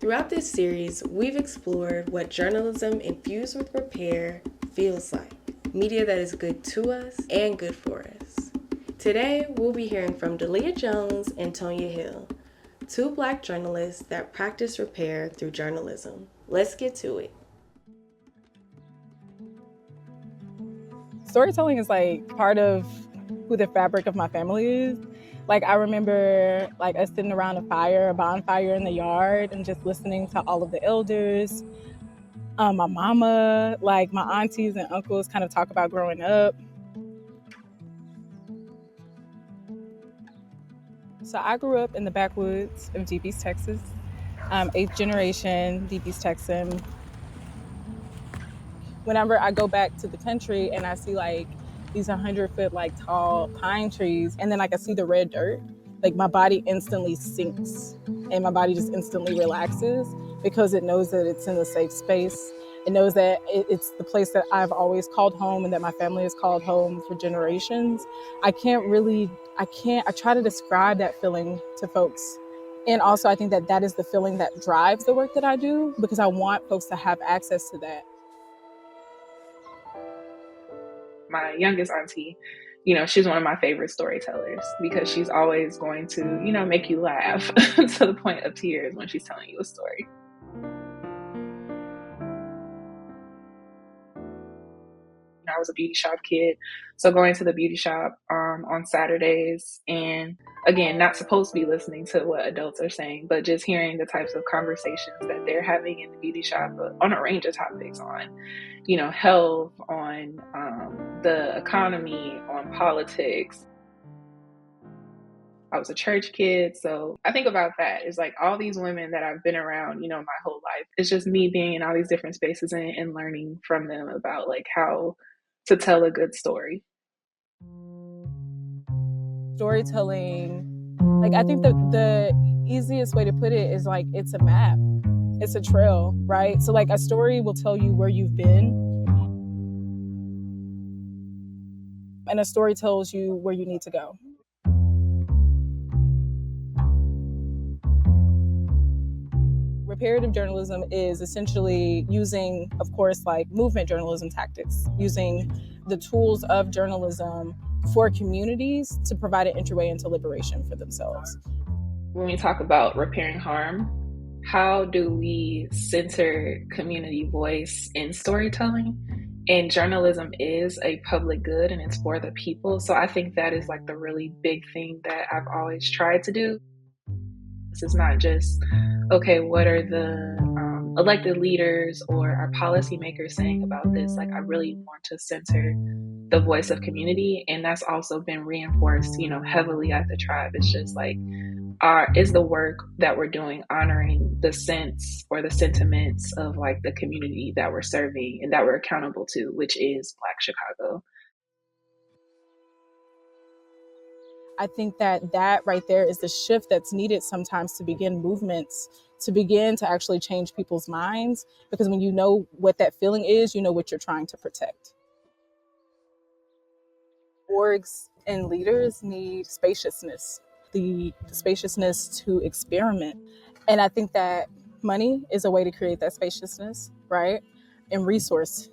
Throughout this series, we've explored what journalism infused with repair feels like. Media that is good to us and good for us. Today, we'll be hearing from DaLyah Jones and Tonia Hill, two Black journalists that practice repair through journalism. Let's get to it. Storytelling is like part of who the fabric of my family is. Like I remember us sitting around a bonfire in the yard and just listening to all of the elders. My mama, like my aunties and uncles kind of talk about growing up. So I grew up in the backwoods of Deep East Texas, 8th generation Deep East Texan. Whenever I go back to the country and I see these 100-foot tall pine trees, and then I see the red dirt, my body instantly sinks and my body just instantly relaxes because it knows that it's in a safe space. It knows that it's the place that I've always called home and that my family has called home for generations. I try to describe that feeling to folks. And also I think that that is the feeling that drives the work that I do, because I want folks to have access to that. My youngest auntie, she's one of my favorite storytellers because she's always going to, make you laugh to the point of tears when she's telling you a story. I was a beauty shop kid, so going to the beauty shop on Saturdays, and again, not supposed to be listening to what adults are saying, but just hearing the types of conversations that they're having in the beauty shop on a range of topics, on health, on the economy, on politics. I was a church kid, so I think about that. It's all these women that I've been around, my whole life. It's just me being in all these different spaces and learning from them about how to tell a good story. Storytelling, I think the easiest way to put it is it's a map. It's a trail, right? So a story will tell you where you've been, and a story tells you where you need to go. Reparative journalism is essentially using, of course, movement journalism tactics, using the tools of journalism for communities to provide an entryway into liberation for themselves. When we talk about repairing harm, how do we center community voice in storytelling? And journalism is a public good and it's for the people. So I think that is the really big thing that I've always tried to do. This is not just, okay, what are the elected leaders or our policymakers saying about this? I really want to center the voice of community. And that's also been reinforced, heavily at the tribe. It's just is the work that we're doing honoring the sense or the sentiments of the community that we're serving and that we're accountable to, which is Black Chicago. I think that right there is the shift that's needed sometimes to begin movements, to begin to actually change people's minds, because when you know what that feeling is, you know what you're trying to protect. Orgs and leaders need spaciousness, the spaciousness to experiment. And I think that money is a way to create that spaciousness, right? And resource.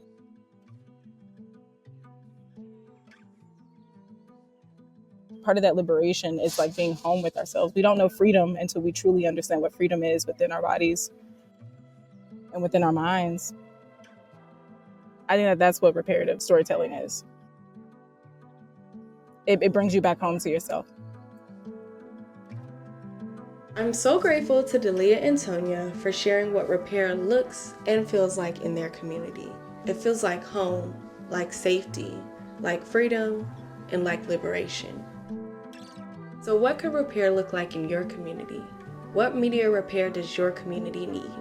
Part of that liberation is being home with ourselves. We don't know freedom until we truly understand what freedom is within our bodies and within our minds. I think that that's what reparative storytelling is. It brings you back home to yourself. I'm so grateful to DaLyah and Tonia for sharing what repair looks and feels like in their community. It feels like home, like safety, like freedom, and like liberation. So what could repair look like in your community? What media repair does your community need?